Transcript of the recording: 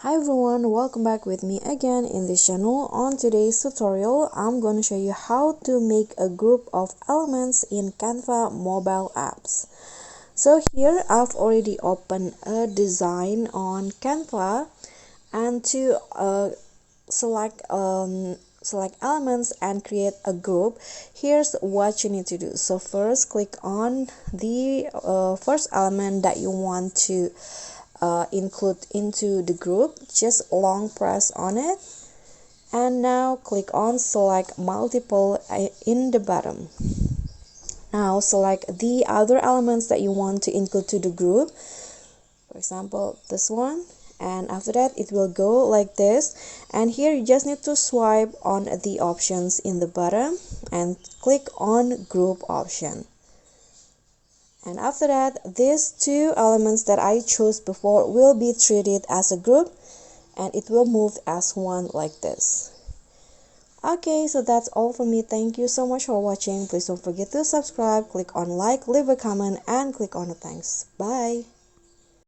Hi everyone, welcome back with me again in this channel. On today's tutorial, I'm going to show you how to make a group of elements in Canva mobile apps. So here I've already opened a design on Canva, and to select elements and create a group, here's what you need to do. So first, click on the first element that you want to include into the group. Just long press on it, and now click on select multiple in the bottom. Now select the other elements that you want to include to the group, for example this one, and after that it will go like this. And here you just need to swipe on the options in the bottom and click on group option. And after that, these two elements that I chose before will be treated as a group, and it will move as one like this. Okay, so that's all for me. Thank you so much for watching. Please don't forget to subscribe, click on like, leave a comment, and click on the thanks. Bye.